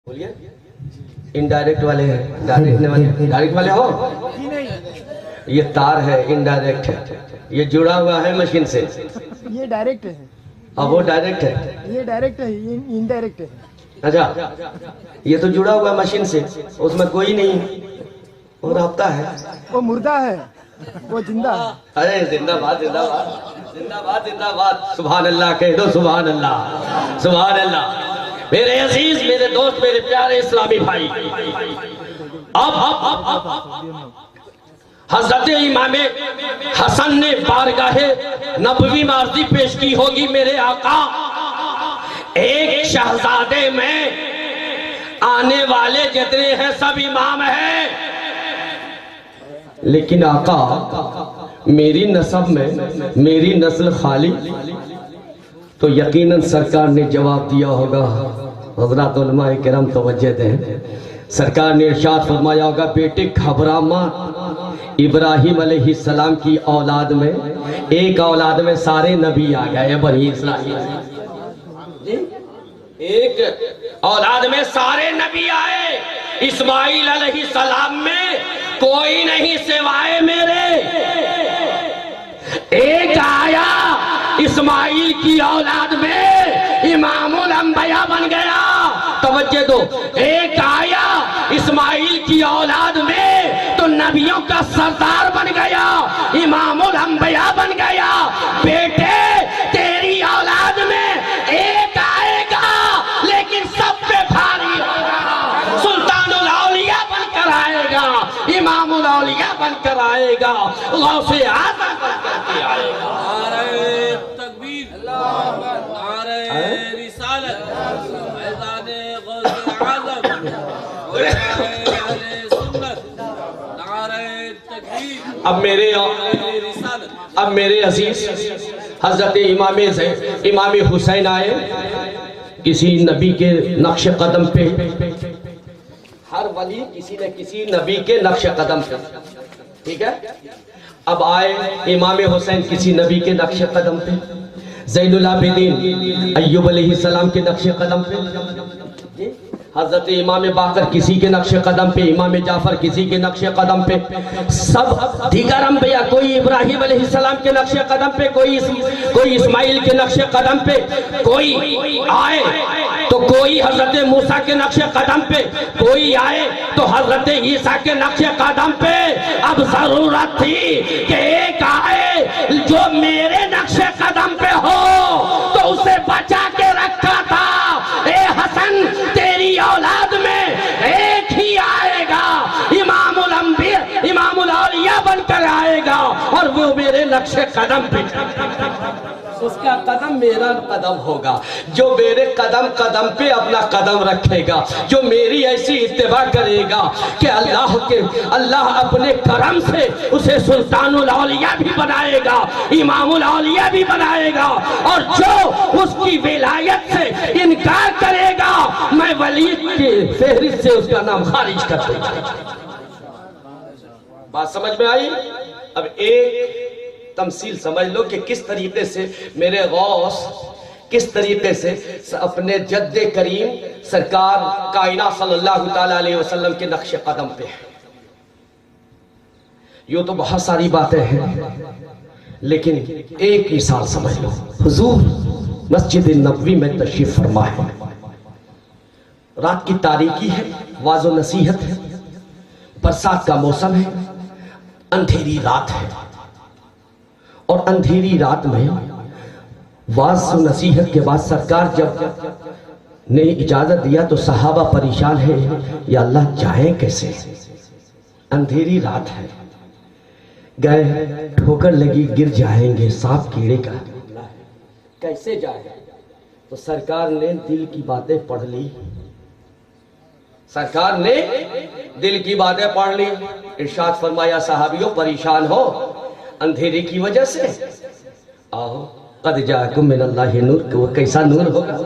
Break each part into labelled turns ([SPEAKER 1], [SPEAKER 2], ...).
[SPEAKER 1] بولیے انڈائریکٹ والے ہیں، ڈائریکٹ والے ہو؟ یہ تار ہے، انڈائریکٹ ہے، یہ جڑا ہوا ہے مشین سے،
[SPEAKER 2] یہ ڈائریکٹ ہے،
[SPEAKER 1] اب وہ ڈائریکٹ ہے،
[SPEAKER 2] یہ ڈائریکٹ ہے، یہ انڈائریکٹ ہے۔
[SPEAKER 1] اچھا یہ تو جڑا ہوا مشین سے، اس میں کوئی نہیں، وہ رابطہ ہے،
[SPEAKER 2] وہ مردہ ہے، وہ زندہ ہے۔
[SPEAKER 1] ارے زندہ باد زندہ باد زندہ باد زندہ باد، سبحان اللہ کہہ دو، سبحان اللہ سبحان اللہ۔ میرے عزیز، میرے دوست، میرے پیارے اسلامی بھائی، اب حضرت امام حسن نے بارگاہ نبوی میں عرضی پیش کی ہوگی، میرے آقا ایک شہزادے میں آنے والے جتنے ہیں سب امام ہیں، لیکن آقا میری نسب میں میری نسل خالی، تو یقیناً سرکار نے جواب دیا ہوگا۔ حضرات علماء کرام توجہ دیں، سرکار نے ارشاد فرمایا ہوگا، بیٹے گھبرا مت، ابراہیم علیہ السلام کی اولاد میں ایک اولاد میں سارے نبی آ گئے، بنی اسرائیل، ایک اولاد میں سارے نبی آئے، اسماعیل علیہ السلام میں کوئی نہیں سوائے میرے، ایک آیا اسماعیل کی اولاد میں امام الانبیاء بن گیا، توجہ دو، ایک آیا اسماعیل کی اولاد میں تو نبیوں کا سردار بن گیا، امام الانبیاء بن گیا، بیٹے تیری اولاد میں ایک آئے گا لیکن سب پہ بھاری ہوگا، سلطان الاولیاء بن کر آئے گا، امام الاولیاء بن کر آئے گا، غوث اعظم بن کر کے آئے گا۔
[SPEAKER 3] نعرہ تکبیر، نعرہ رسالت، فیضان غوث اعظم، نعرہ اہل سنت، نعرہ تکبیر،
[SPEAKER 1] اب میرے عزیز حضرت امام حسین آئے، کسی نبی کے نقش قدم پہ، ہر ولی کسی نہ کسی نبی کے نقش قدم پہ، ٹھیک ہے؟ اب آئے امام حسین کسی نبی کے نقش قدم پہ، زین العابدین ایوب علیہ السلام کے نقش قدم پہ، حضرت امام باقر کسی کے نقش قدم پہ، امام جعفر کسی کے نقش قدم پہ، سب دیگر انبیاء، کوئی ابراہیم علیہ السلام کے نقش قدم پہ، کوئی اسماعیل کے نقش قدم پہ، کوئی آئے تو کوئی حضرت موسیٰ کے نقش قدم پہ، کوئی آئے تو حضرت عیسیٰ کے نقش قدم پہ۔ اب ضرورت تھی کہ ایک آئے جو میرے نقش قدم پہ ہو، تو اسے بچا کے رکھا تھا، اے حسن تیری اولاد میں ایک ہی آئے گا، امام الانبیاء امام الاولیاء بن کر آئے گا، اور وہ میرے نقش قدم پہ، اس کا قدم میرا قدم ہوگا، جو میرے قدم پہ اپنا قدم رکھے گا، جو میری ایسی اتباع کرے گا کہ اللہ اپنے کرم سے اسے سلطان الاولیاء بھی بنائے گا، امام الاولیاء بھی بنائے گا، اور جو اس کی ولایت سے انکار کرے گا، میں ولی کی فہرست سے اس کا نام خارج کر دوں گا۔ بات سمجھ میں آئی؟ اب ایک تمثیل سمجھ لو کہ کس طریقے سے میرے غوث کس طریقے سے اپنے جد کریم سرکار کائنات صلی اللہ تعالیٰ علیہ وسلم کے نقش قدم پہ ہے۔ یوں تو بہت ساری باتیں ہیں، لیکن ایک مثال سمجھ لو، حضور مسجد نبوی میں تشریف فرما ہے، رات کی تاریکی ہے، واعظ و نصیحت ہے، برسات کا موسم ہے، اندھیری رات ہے، اور اندھیری رات میں واعظ و نصیحت کے بعد سرکار جب نے اجازت دیا تو صحابہ پریشان ہے، یا اللہ جائیں کیسے، اندھیری رات ہے، گئے ٹھوکر لگی گر جائیں گے، سانپ کیڑے کا کیسے جائیں، تو سرکار نے دل کی باتیں پڑھ لی، سرکار نے دل کی باتیں پڑھ لی، ارشاد فرمایا صحابیوں پریشان ہو اندھیرے کی وجہ سے، آؤ قد جاءکم من اللہ نور، وہ کیسا نور ہوگا،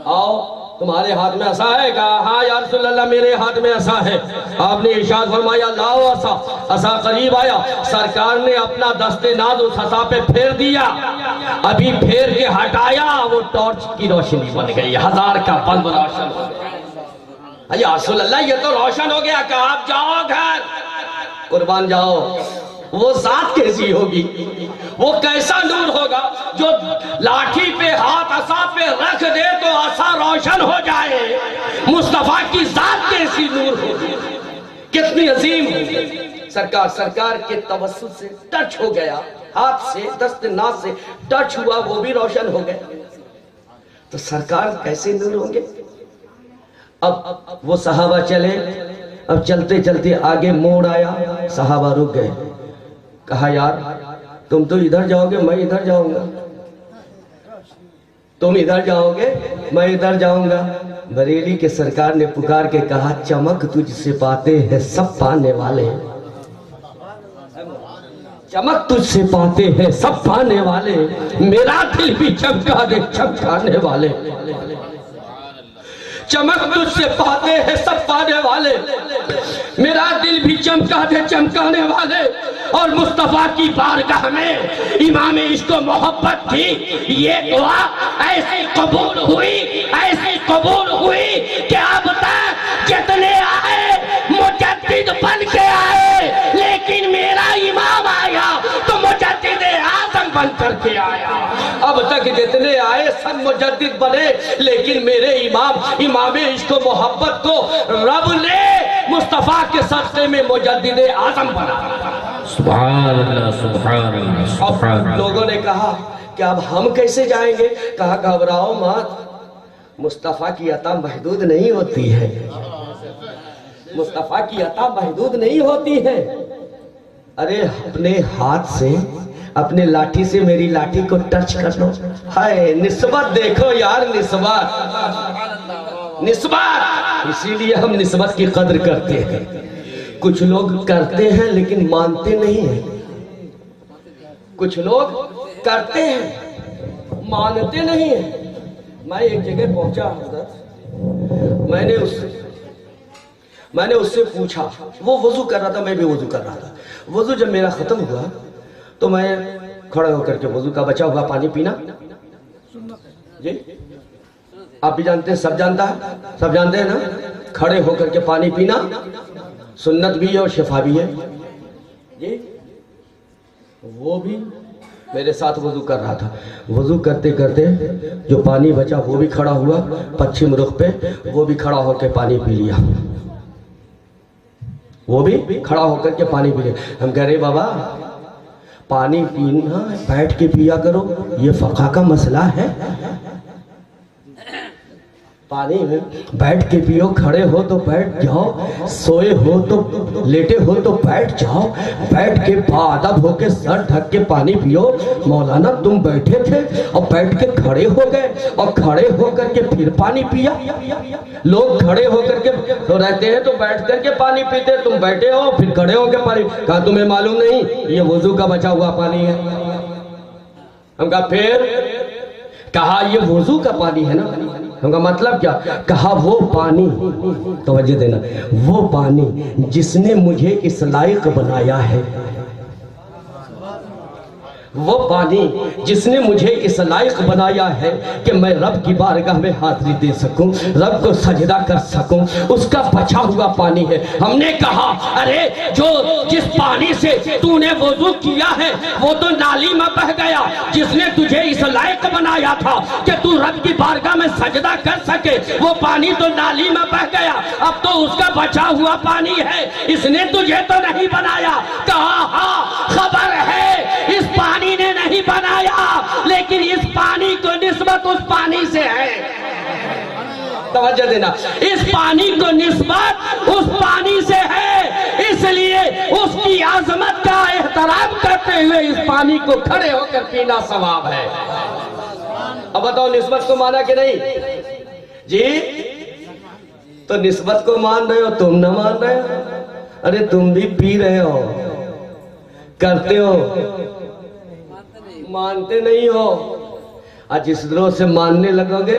[SPEAKER 1] آؤ تمہارے ہاتھ میں عصا ہے؟ کہا ہاں یا رسول اللہ میرے ہاتھ میں عصا ہے۔ آپ نے ارشاد فرمایا لاؤ عصا۔ عصا قریب آیا، سرکار نے اپنا دست ناز اس عصا پہ پھیر دیا، ابھی پھیر کے ہٹایا، وہ ٹارچ کی روشنی بن گئی، 1000 کا بلب روشن ہو گیا۔ یا رسول اللہ یہ تو روشن ہو گیا، کہا آپ جاؤ گھر، قربان جاؤ۔ وہ ذات کیسی ہوگی، وہ کیسا نور ہوگا جو لاٹھی پہ ہاتھ عصا پہ رکھ دے تو عصا روشن ہو جائے۔ مصطفیٰ کی ذات کیسی نور ہوگی، کتنی عظیم ہوگی۔ سرکار کے توسط سے ٹچ ہو گیا، ہاتھ سے دست ناز سے ٹچ ہوا، وہ بھی روشن ہو گیا، تو سرکار کیسے نور ہوں گے۔ اب وہ صحابہ چلے، اب چلتے چلتے آگے موڑ آیا، صحابہ رک گئے، کہا یار تم تو ادھر جاؤ گے میں ادھر جاؤں گا، تم ادھر جاؤ گے میں ادھر جاؤں گا۔ بریلی کے سرکار نے پکار کے کہا چمک تجھ سے پاتے ہیں سب پانے والے، چمک تجھ سے پاتے ہیں سب پانے والے، میرا دل بھی چمکا دے چمکانے والے، چمک تجھ سے پاتے ہیں سب پانے والے، میرا دل بھی چمکا دے چمکانے والے۔ اور مصطفیٰ کی بارگاہ میں امام عشق و محبت کی یہ دعا ایسی قبول ہوئی کہ اب تک جتنے آئے مجدد بن کے آئے، لیکن میرا امام آیا تو مجدد اعظم بن کر کے آیا۔ اب تک جتنے آئے سب مجدد بنے، لیکن میرے امام عشق و محبت کو رب نے مصطفیٰ کے صدقے میں مجدد اعظم بنا۔
[SPEAKER 3] سبحان اللہ سبحان اللہ سبحان اللہ۔
[SPEAKER 1] لوگوں نے کہا کہ اب ہم کیسے جائیں گے؟ کہا گھبراؤ مت، مصطفیٰ کی عطا محدود نہیں ہوتی ہے، مصطفیٰ کی عطا محدود نہیں ہوتی ہے۔ ارے اپنے ہاتھ سے اپنے لاٹھی سے میری لاٹھی کو ٹچ کر لو، ہائے نسبت دیکھو یار، نسبت، اسی لیے ہم نسبت کی قدر کرتے ہیں۔ کچھ لوگ کرتے ہیں لیکن مانتے نہیں ہیں، کچھ لوگ کرتے ہیں مانتے نہیں ہیں۔ میں ایک جگہ پہنچا حضرت، میں نے اس سے پوچھا، وہ وضو کر رہا تھا میں بھی وضو کر رہا تھا، وضو جب میرا ختم ہوا تو میں کھڑا ہو کر کے وضو کا بچا ہوا پانی پینا، جی آپ بھی جانتے ہیں، سب جانتے ہیں نا، کھڑے ہو کر کے پانی پینا سنت بھی ہے اور شفا بھی ہے جی۔ وہ بھی میرے ساتھ وضو کر رہا تھا، وضو کرتے کرتے جو پانی بچا وہ بھی کھڑا ہوا پچھم رخ پہ، وہ بھی کھڑا ہو کے پانی پی لیا، وہ بھی کھڑا ہو کر کے پانی پی لیا۔ ہم کہہ رہے بابا پانی پینا بیٹھ کے پیا کرو، یہ فقہ کا مسئلہ ہے، پانی میں بیٹھ کے پیو، کھڑے ہو تو بیٹھ جاؤ، سوئے ہو تو لیٹے ہو تو بیٹھ جاؤ، بیٹھ کے باادب ہو کے سر ڈھک کے پانی پیو۔ مولانا تم بیٹھے تھے اور بیٹھ کے کھڑے ہو گئے اور کھڑے ہو کر کے پھر پانی پیا۔ لوگ کھڑے ہو کر کے رہتے ہیں تو بیٹھ کر کے پانی پیتے، تم بیٹھے ہو پھر کھڑے ہو کے پانی، کہا تمہیں معلوم نہیں یہ وضو کا بچا ہوا پانی ہے؟ ہم کہا پھر؟ کہا یہ وضو کا پانی ہے نا۔ ہم کا مطلب کیا؟ کہا وہ پانی، توجہ دینا، وہ پانی جس نے مجھے اس لائق بنایا ہے، وہ پانی جس نے مجھے اس لائق بنایا ہے کہ میں رب کی بارگاہ میں حاضری دے سکوں، رب کو سجدہ کر سکوں، اس کا بچا ہوا پانی ہے۔ ہم نے کہا ارے جو جس پانی سے تو نے وضو کیا ہے وہ تو نالی میں بہ گیا، جس نے تجھے اس لائق بنایا تھا کہ تو رب کی بارگاہ میں سجدہ کر سکے، وہ پانی تو نالی میں بہ گیا، اب تو اس کا بچا ہوا پانی ہے، اس نے تجھے تو نہیں بنایا۔ کہا ہاں خبر ہے اس پانی نے نہیں بنایا، لیکن اس پانی کو نسبت اس پانی سے ہے۔ توجہ دینا، اس پانی کو نسبت اس پانی سے ہے، اس لیے اس کی عظمت کا احترام کرتے ہوئے اس پانی کو کھڑے ہو کر پینا ثواب ہے۔ اب بتاؤ نسبت کو مانا کہ نہیں جی؟ تو نسبت کو مان رہے ہو، تم نہ مان رہے ہو، ارے تم بھی پی رہے ہو، کرتے ہو، مانتے نہیں ہو۔ آج جس طرح سے ماننے لگو گے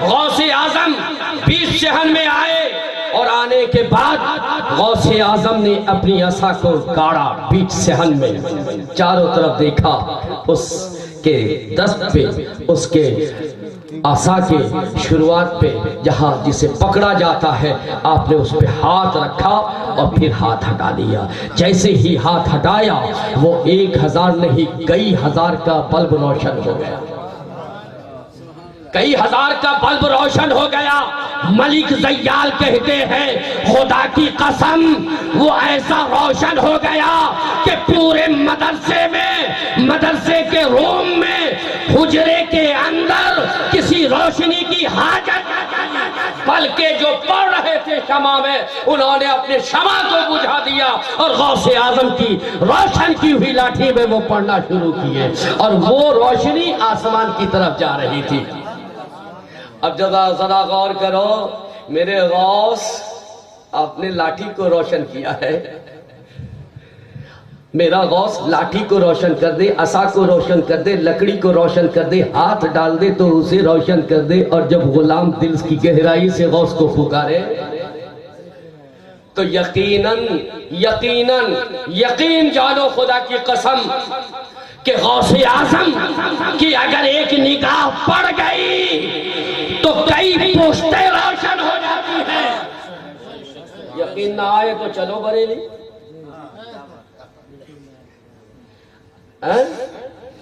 [SPEAKER 1] غوث اعظم 20 صحن میں آئے اور آنے کے بعد غوث اعظم نے اپنی عصا کو گاڑا بیچ صحن میں، چاروں طرف دیکھا، اس کے دست پہ، اس کے عصا کے شروعات پہ جہاں جسے پکڑا جاتا ہے آپ نے اس پہ ہاتھ رکھا اور پھر ہاتھ ہٹا لیا۔ جیسے ہی ہاتھ ہٹایا وہ 1000 نہیں کئی ہزار کا بلب روشن ہو گیا، کئی ہزار کا بلب روشن ہو گیا۔ ملک زیال کہتے ہیں خدا کی قسم وہ ایسا روشن ہو گیا کہ پورے مدرسے کے روم میں حجرے کے اندر کسی روشنی کی حاجت، بلکہ جو پڑھ رہے تھے شمع میں انہوں نے اپنے شمع کو بجھا دیا اور غوث اعظم کی روشن کی ہوئی لاٹھی میں وہ پڑھنا شروع کیے اور وہ روشنی آسمان کی طرف جا رہی تھی۔ اب ذرا غور کرو، میرے غوث اپنے لاٹھی کو روشن کیا ہے، میرا غوث لاٹھی کو روشن کر دے، عصا کو روشن کر دے، لکڑی کو روشن کر دے، ہاتھ ڈال دے تو اسے روشن کر دے، اور جب غلام دل کی گہرائی سے غوث کو پکارے تو یقین جانو خدا کی قسم کہ غوث اعظم کی اگر ایک نگاہ پڑ گئی تو کئی پوشتیں روشن ہو جاتی ہیں۔ یقین نہ آئے تو چلو بریلی،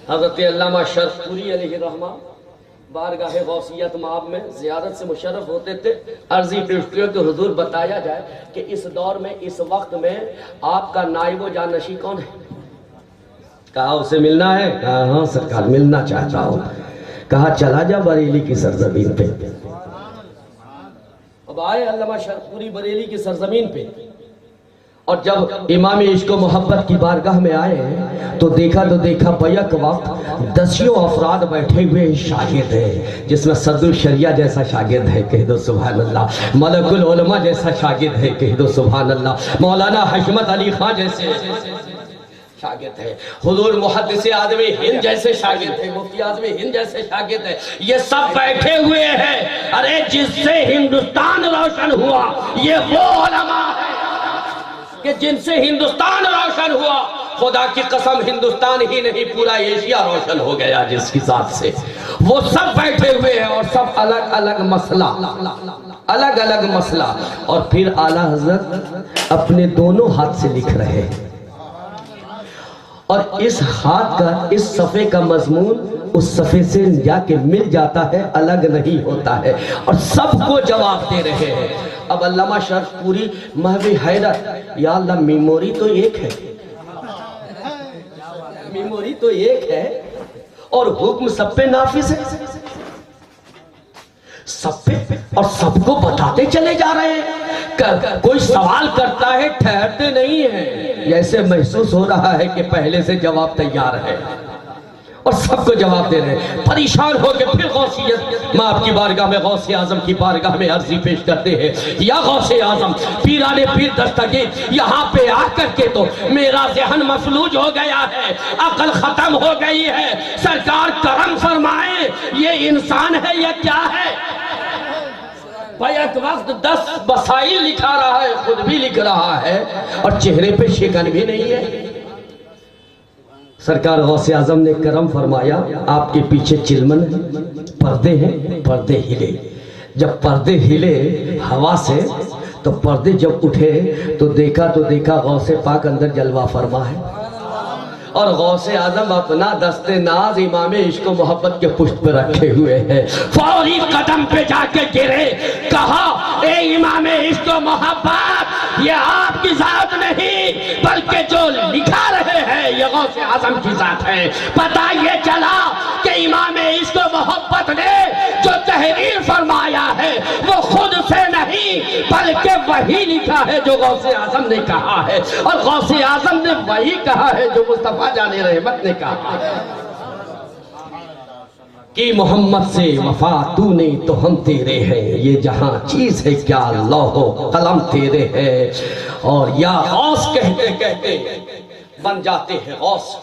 [SPEAKER 1] حضرت علامہ شرف پوری علیہ الرحمہ بارگاہ غوثیت مآب میں زیارت سے مشرف ہوتے تھے۔ عرضی پیشکیوں کے حضور بتایا جائے کہ اس دور میں، اس وقت میں آپ کا نائب و جانشین کون ہے؟ کہا اسے ملنا ہے؟ کہا ہاں سرکار ملنا چاہتا ہوں۔ کہا چلا جا بریلی کی سرزمین پہ۔ اب آئے علامہ شرف پوری بریلی کی سرزمین پہ، اور جب امام عشق و محبت کی بارگاہ میں آئے تو دیکھا بیک وقت 10 افراد بیٹھے ہوئے شاگرد ہیں، جس میں صدر الشریعہ جیسا شاگرد ہے، کہہ دو سبحان اللہ، ملک العلماء جیسا شاگرد ہے، کہہ دو سبحان اللہ، مولانا حشمت علی خان جیسے شاگرد ہے، حضور محدث اعظم ہند جیسے شاگرد ہے، مفتی اعظم ہند جیسے شاگرد ہے، یہ سب بیٹھے ہوئے ہیں۔ ارے جس سے ہندوستان روشن ہوا یہ وہ علماء ہے کہ جن سے ہندوستان روشن ہوا۔ خدا کی قسم ہندوستان ہی نہیں پورا ایشیا روشن ہو گیا جس کی ذات سے۔ وہ سب بیٹھے ہوئے ہیں اور سب الگ الگ مسئلہ، اور پھر اعلیٰ حضرت اپنے دونوں ہاتھ سے لکھ رہے ہیں، اور اس ہاتھ کا، اس صفحے کا مضمون اس صفحے سے جا کے مل جاتا ہے، الگ نہیں ہوتا ہے، اور سب کو جواب دے رہے ہیں۔ اب علامہ شرف پوری محو حیرت، یا اللہ میموری تو ایک ہے، میموری تو ایک ہے اور حکم سب پہ نافذ ہے، سب پہ، اور سب کو بتاتے چلے جا رہے ہیں۔ کوئی سوال کرتا ہے ٹھہرتے نہیں ہیں، جیسے محسوس ہو رہا ہے کہ پہلے سے جواب تیار ہے، اور سب کو جواب دے رہے ہیں۔ پریشان ہو کے پھر غوثیت مآب کی بارگاہ میں، غوث اعظم کی بارگاہ میں عرضی پیش کرتے ہیں، یا غوث اعظم پیران پیر دستگیر، یہاں پہ آ کر کے تو میرا ذہن مفلوج ہو گیا ہے، عقل ختم ہو گئی ہے، سرکار کرم فرمائیں، یہ انسان ہے یا کیا ہے؟ بیک وقت 10 مسائل لکھا رہا ہے، خود بھی لکھ رہا ہے، اور چہرے پہ شکن بھی نہیں ہے۔ سرکار غوث اعظم نے کرم فرمایا، آپ کے پیچھے چلمن پردے ہیں، پردے ہلے۔ جب پردے ہلے ہوا سے تو پردے جب اٹھے تو دیکھا غوث پاک اندر جلوہ فرما ہے، اور غوث اعظم اپنا دست ناز امام عشق و محبت کے پشت پہ رکھے ہوئے ہیں۔ فوری قدم پہ جا کے گرے، کہا اے امام عشق و محبت، یہ آپ کی ذات نہیں بلکہ جو لکھا رہے ہیں یہ غوث اعظم کی ذات ہے۔ پتہ یہ چلا کہ امام عشق و محبت نے جو تحریر فرمایا ہے وہ خود سے نہیں بلکہ وہی لکھا ہے جو غوث اعظم نے کہا ہے، اور غوث اعظم نے وہی کہا ہے جو مصطفیٰ جان رحمت نے کہا ہے کہ محمد سے وفا تو نے تو ہم تیرے ہیں، یہ جہاں چیز ہے کیا لوح و قلم تیرے ہیں، اور یا غوث کہتے کہتے بن جاتے ہیں غوث،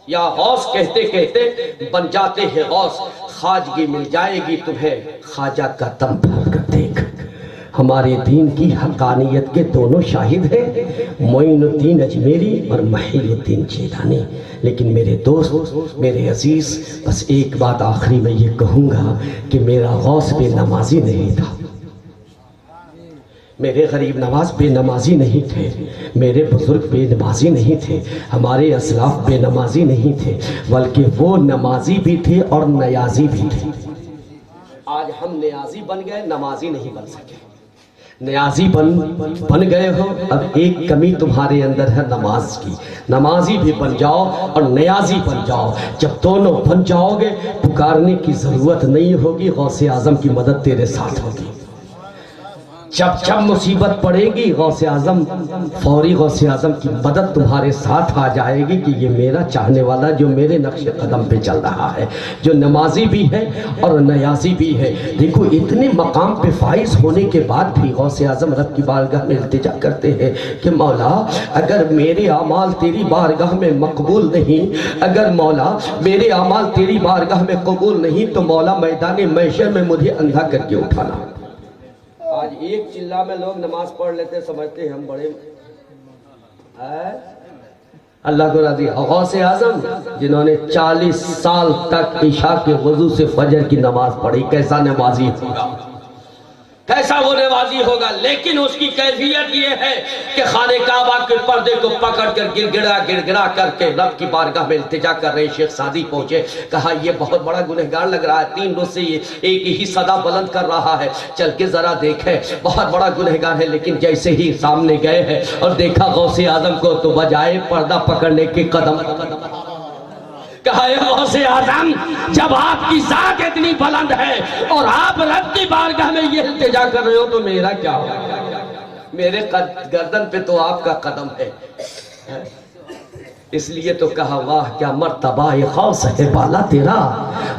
[SPEAKER 1] یا غوث کہتے کہتے بن جاتے ہیں غوث، خواجگی مل جائے گی تمہیں خواجہ کا دم بھر کر دیکھ۔ ہمارے دین کی حقانیت کے دونوں شاہد ہیں، معین الدین اجمیری اور محی الدین جیلانی۔ لیکن میرے دوست، میرے عزیز، بس ایک بات آخری میں یہ کہوں گا کہ میرا غوث بے نمازی نہیں تھا، میرے غریب نواز بے نمازی نہیں تھے، میرے بزرگ بے نمازی نہیں تھے، ہمارے اسلاف بے نمازی نہیں تھے، بلکہ وہ نمازی بھی تھے اور نیازی بھی تھے۔ آج ہم نیازی بن گئے، نمازی نہیں بن سکے۔ نیازی بن گئے ہو، اب ایک کمی تمہارے اندر ہے نماز کی، نمازی بھی بن جاؤ اور نیازی بن جاؤ۔ جب دونوں بن جاؤ گے پکارنے کی ضرورت نہیں ہوگی، غوث اعظم کی مدد تیرے ساتھ ہوگی۔ جب مصیبت پڑے گی غوث اعظم، فوری غوث اعظم کی مدد تمہارے ساتھ آ جائے گی کہ یہ میرا چاہنے والا جو میرے نقش قدم پہ چل رہا ہے، جو نمازی بھی ہے اور نیازی بھی ہے۔ دیکھو اتنے مقام پہ فائز ہونے کے بعد بھی غوث اعظم رب کی بارگاہ میں التجا کرتے ہیں کہ مولا اگر میرے اعمال تیری بارگاہ میں مقبول نہیں، اگر مولا میرے اعمال تیری بارگاہ میں قبول نہیں تو مولا میدان محشر میں مجھے اندھا کر کے اٹھانا۔ آج ایک چلہ میں لوگ نماز پڑھ لیتے، سمجھتے ہیں ہم بڑے اللہ کو راضی۔ غوث اعظم جنہوں نے 40 سال تک عشاء کے وضو سے فجر کی نماز پڑھی، کیسا نمازی ہوگا، کیسا وہ نمازی ہوگا۔ لیکن اس کی کیفیت یہ ہے کہ خانہ کعبہ کے پردے کو پکڑ کر گڑ گڑا کر کے رب کی بارگاہ میں التجا کر رہے شیخ سعدی پہنچے، کہا یہ بہت بڑا گنہگار لگ رہا ہے، 3 روز سے یہ ایک ہی صدا بلند کر رہا ہے، چل کے ذرا دیکھیں، بہت بڑا گنہگار ہے۔ لیکن جیسے ہی سامنے گئے ہیں اور دیکھا غوث اعظم کو تو بجائے پردہ پکڑنے کے قدم کہا اے غوث اعظم، جب آپ کی ذات اتنی بلند ہے اور آپ رب کی بارگاہ میں یہ التجا کر رہے ہو تو میرا کیا ہوگا؟ میرے گردن پہ تو آپ کا قدم ہے۔ اس لیے تو کہا واہ کیا مرتبہ غوث ہے بالا تیرا،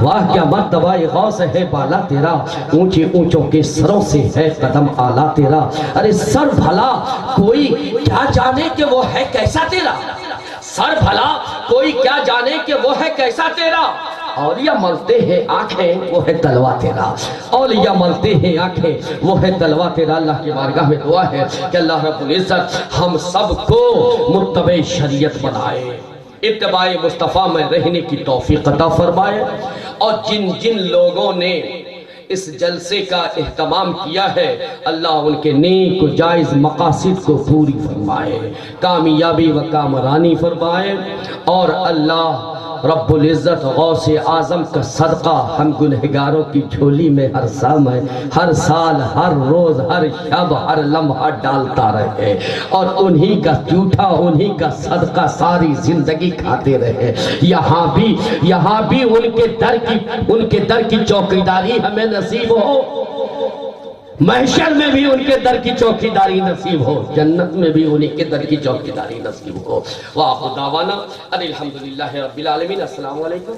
[SPEAKER 1] واہ کیا مرتبہ غوث ہے بالا تیرا، اونچے اونچوں کے سروں سے ہے قدم اعلیٰ تیرا۔ ارے سر بھلا کوئی کیا جانے کہ وہ ہے کیسا تیرا، سر بھلا کوئی کیا جانے کہ وہ ہے کیسا تیرا، اولیاء ملتے ہیں آنکھیں وہ ہے تلوہ تیرا، اولیاء ملتے ہیں آنکھیں وہ ہے تلوہ تیرا۔ اللہ کی بارگاہ میں دعا ہے کہ اللہ رب العزت ہم سب کو متبع شریعت بنائے، اتباع مصطفیٰ میں رہنے کی توفیق عطا فرمائے، اور جن جن لوگوں نے اس جلسے کا اہتمام کیا ہے اللہ ان کے نیک و جائز مقاصد کو پوری فرمائے، کامیابی و کامرانی فرمائے، اور اللہ رب العزت غوث اعظم کا صدقہ ہم گنہگاروں کی جھولی میں ہر سال ہر روز ہر شب ہر لمحہ ڈالتا رہے، اور انہی کا جھوٹا انہی کا صدقہ ساری زندگی کھاتے رہے۔ یہاں بھی ان کے در کی چوکیداری ہمیں نصیب ہو، محشر میں بھی ان کے در کی چوکیداری نصیب ہو، جنت میں بھی انہی کے در کی چوکیداری نصیب ہو۔ وآخر دعوانا ان الحمدللہ رب العالمین۔ السلام علیکم۔